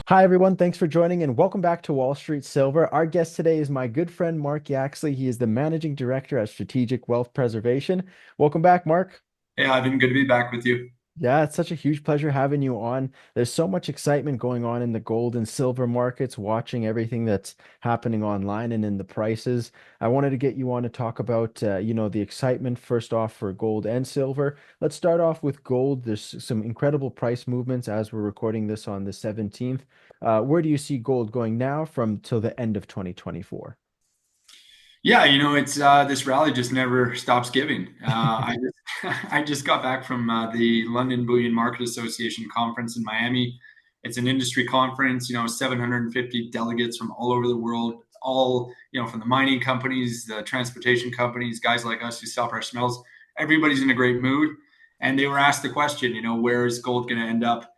Hi, everyone. Thanks for joining and welcome back to Wall Street Silver. Our guest today is my good friend, Mark Yaxley. He is the Managing Director at Strategic Wealth Preservation. Welcome back, Mark. Hey, Ivan, good to be back with you. Yeah, it's such a huge pleasure having you on. There's so much excitement going on in the gold and silver markets, watching everything that's happening online and in the prices. I wanted to get you on to talk about, the excitement first off for gold and silver. Let's start off with gold. There's some incredible price movements as we're recording this on the 17th. Where do you see gold going now from till the end of 2024? Yeah, it's this rally just never stops giving. I just I just got back from the London Bullion Market Association conference in Miami. It's an industry conference, 750 delegates from all over the world, all, from the mining companies, the transportation companies, guys like us who sell precious metals. Everybody's in a great mood. And they were asked the question, where is gold going to end up?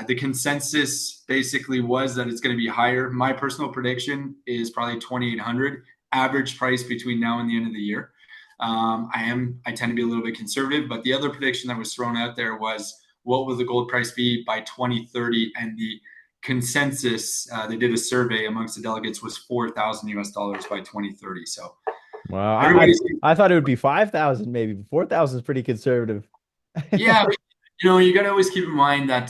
The consensus basically was that it's going to be higher. My personal prediction is probably 2,800 average price between now and the end of the year. I tend to be a little bit conservative, but the other prediction that was thrown out there was what will the gold price be by 2030? And the consensus, they did a survey amongst the delegates, was 4,000 US dollars by 2030. So Well, everybody's, I thought it would be 5,000 maybe. 4,000 is pretty conservative. yeah, but, you got to always keep in mind that,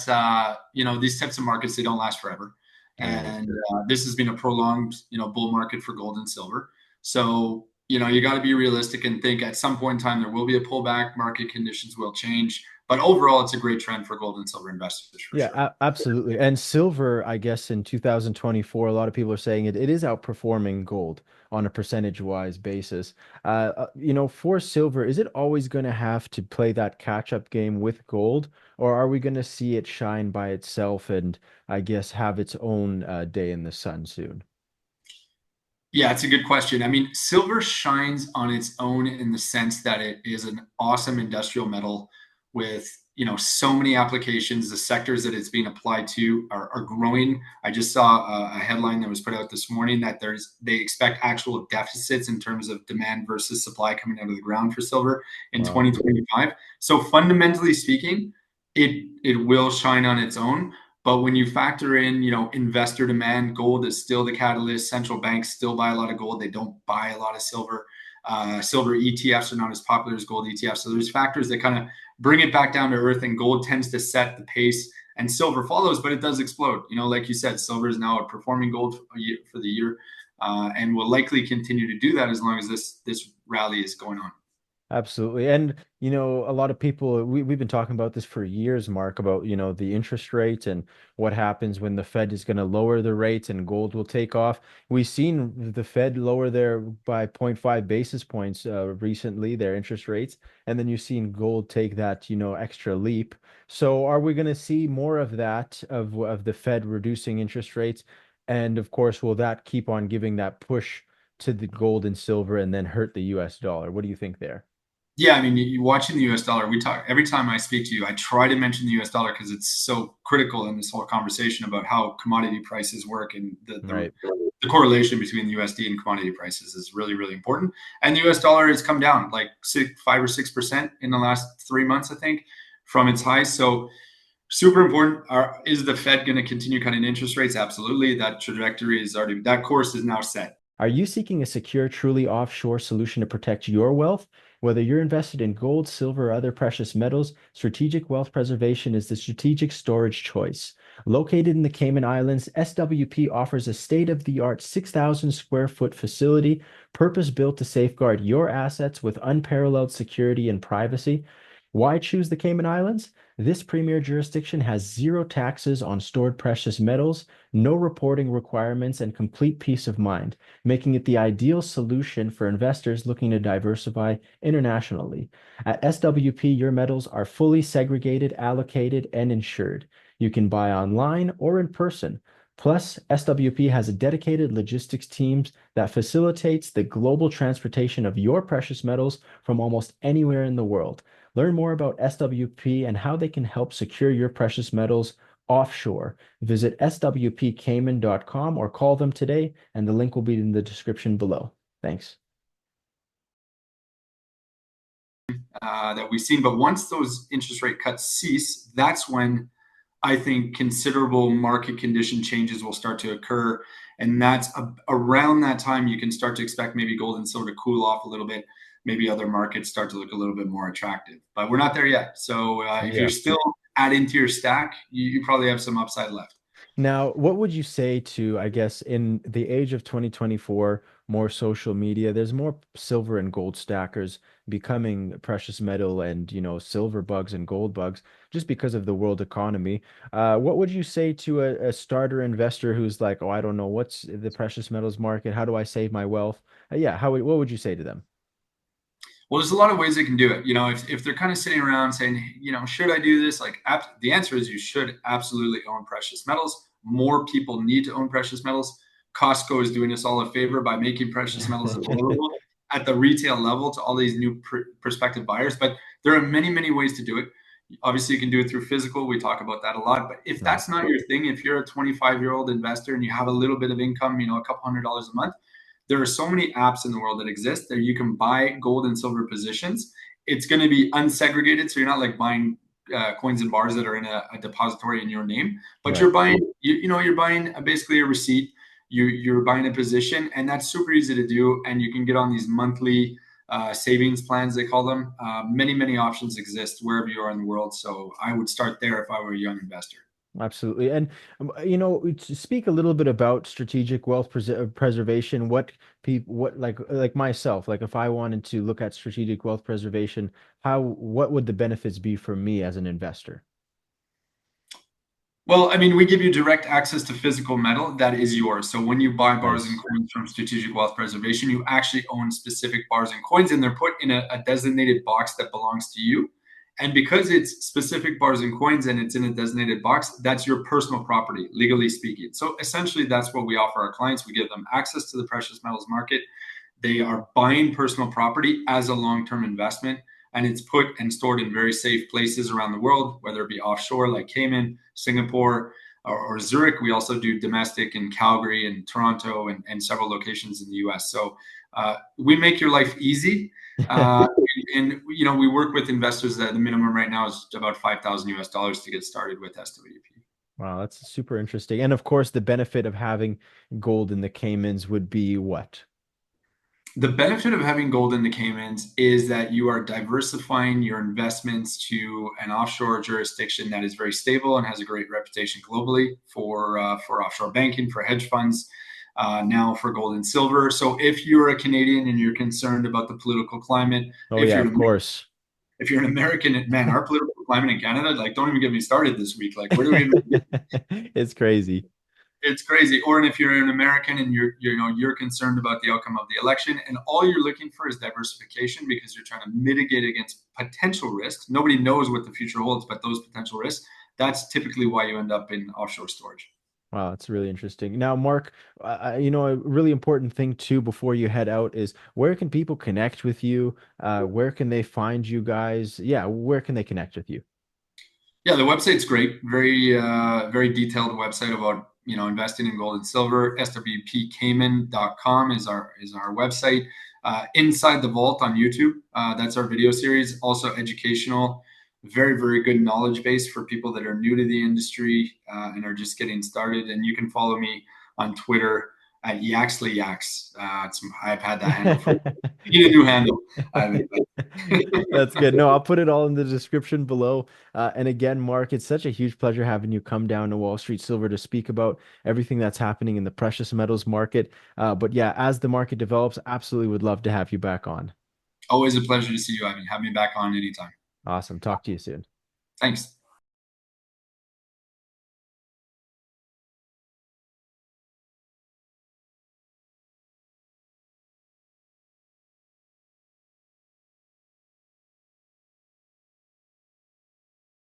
these types of markets, they don't last forever. Right. And this has been a prolonged, bull market for gold and silver. So, you got to be realistic and think at some point in time, there will be a pullback, market conditions will change. But overall, it's a great trend for gold and silver investors for Yeah, sure. absolutely. And silver, I guess in 2024, a lot of people are saying it is outperforming gold on a percentage-wise basis. For silver, is it always going to have to play that catch-up game with gold, or are we going to see it shine by itself and I guess have its own day in the sun soon? Yeah, it's a good question. I mean, silver shines on its own in the sense that it is an awesome industrial metal with, so many applications. The sectors that it's being applied to are growing. I just saw a headline that was put out this morning that they expect actual deficits in terms of demand versus supply coming out of the ground for silver in Wow. 2025. So fundamentally speaking, it will shine on its own. But when you factor in, investor demand, gold is still the catalyst. Central banks still buy a lot of gold. They don't buy a lot of silver. Silver ETFs are not as popular as gold ETFs. So there's factors that kind of bring it back down to earth, and gold tends to set the pace, and silver follows, but it does explode. Like you said, silver is now outperforming gold for the year, and will likely continue to do that as long as this rally is going on. Absolutely. And, a lot of people, we've been talking about this for years, Mark, about, the interest rate and what happens when the Fed is going to lower the rates and gold will take off. We've seen the Fed lower their by zero point 0.5 basis points recently, their interest rates. And then you've seen gold take that, extra leap. So are we going to see more of that, of the Fed reducing interest rates? And of course, will that keep on giving that push to the gold and silver and then hurt the US dollar? What do you think there? Yeah, I mean, watching the U.S. dollar, we talk every time I speak to you. I try to mention the U.S. dollar because it's so critical in this whole conversation about how commodity prices work, and Right. the correlation between the USD and commodity prices is really, really important. And the U.S. dollar has come down like 5 or 6% in the last 3 months, I think, from its highs. So super important. Is the Fed going to continue cutting interest rates? Absolutely. That trajectory is already, that course is now set. Are you seeking a secure, truly offshore solution to protect your wealth? Whether you're invested in gold, silver, or other precious metals, Strategic Wealth Preservation is the strategic storage choice. Located in the Cayman Islands, SWP offers a state-of-the-art 6,000 square foot facility, purpose-built to safeguard your assets with unparalleled security and privacy. Why choose the Cayman Islands? This premier jurisdiction has zero taxes on stored precious metals, no reporting requirements, and complete peace of mind, making it the ideal solution for investors looking to diversify internationally. At SWP, your metals are fully segregated, allocated, and insured. You can buy online or in person. Plus, SWP has a dedicated logistics team that facilitates the global transportation of your precious metals from almost anywhere in the world. Learn more about SWP and how they can help secure your precious metals offshore. Visit swpcayman.com or call them today, and the link will be in the description below. Thanks. That we've seen. But once those interest rate cuts cease, that's when I think considerable market condition changes will start to occur. And around that time, you can start to expect maybe gold and silver to cool off a little bit. Maybe other markets start to look a little bit more attractive, but we're not there yet. So if you're Yeah. still adding to your stack, you probably have some upside left. Now, what would you say to, I guess, in the age of 2024, more social media, there's more silver and gold stackers becoming precious metal and, silver bugs and gold bugs just because of the world economy. What would you say to a starter investor who's like, oh, I don't know, what's the precious metals market? How do I save my wealth? Yeah, what would you say to them? Well, there's a lot of ways they can do it. If they're kind of sitting around saying, should I do this? Like, the answer is you should absolutely own precious metals. More people need to own precious metals. Costco is doing us all a favor by making precious metals available at the retail level to all these new prospective buyers. But there are many, many ways to do it. Obviously, you can do it through physical. We talk about that a lot. But if Right, that's not your thing, if you're a 25-year-old investor and you have a little bit of income, a couple $100 a month, there are so many apps in the world that exist that you can buy gold and silver positions. It's going to be unsegregated, so you're not like buying coins and bars that are in a depository in your name, but right. you're buying basically a receipt. You're buying a position, and that's super easy to do. And you can get on these monthly savings plans, they call them. Many options exist wherever you are in the world. So I would start there if I were a young investor. Absolutely. And to speak a little bit about strategic wealth preservation, what people what like myself, like if I wanted to look at strategic wealth preservation, what would the benefits be for me as an investor? Well, I mean, we give you direct access to physical metal that is yours. So when you buy bars and Nice. coins from Strategic Wealth Preservation, you actually own specific bars and coins, and they're put in a designated box that belongs to you. And because it's specific bars and coins and it's in a designated box, that's your personal property, legally speaking. So essentially, that's what we offer our clients. We give them access to the precious metals market. They are buying personal property as a long term investment, and it's put and stored in very safe places around the world, whether it be offshore like Cayman, Singapore, or Zurich. We also do domestic in Calgary and Toronto and several locations in the US. So we make your life easy. Uh, and we work with investors that the minimum right now is about 5,000 US dollars to get started with SWP. Wow, that's super interesting. And of course, the benefit of having gold in the Caymans would be what? The benefit of having gold in the Caymans is that you are diversifying your investments to an offshore jurisdiction that is very stable and has a great reputation globally for offshore banking, for hedge funds, now for gold and silver. So if you're a Canadian and you're concerned about the political climate, Oh if yeah, you're of an, course. if you're an American, man, our political climate in Canada, like, don't even get me started this week. Like, where do we even It's crazy. it's crazy. Or if you're an American and you're concerned about the outcome of the election, and all you're looking for is diversification because you're trying to mitigate against potential risks. Nobody knows what the future holds, but those potential risks. That's typically why you end up in offshore storage. Wow, that's really interesting. Now, Mark, a really important thing too before you head out is where can people connect with you? Where can they find you guys? Yeah, where can they connect with you? Yeah, the website's great. Very detailed website about investing in gold and silver. swpcayman.com is our website. Inside the Vault on YouTube, that's our video series. Also educational, very good knowledge base for people that are new to the industry and are just getting started. And you can follow me on Twitter at Yaxley Yax. I've had that handle for. You need a new handle. I That's good. No, I'll put it all in the description below. And again, Mark, it's such a huge pleasure having you come down to Wall Street Silver to speak about everything that's happening in the precious metals market. But yeah, as the market develops, absolutely would love to have you back on. Always a pleasure to see you, Ivan. Have me back on anytime. Awesome. Talk to you soon. Thanks.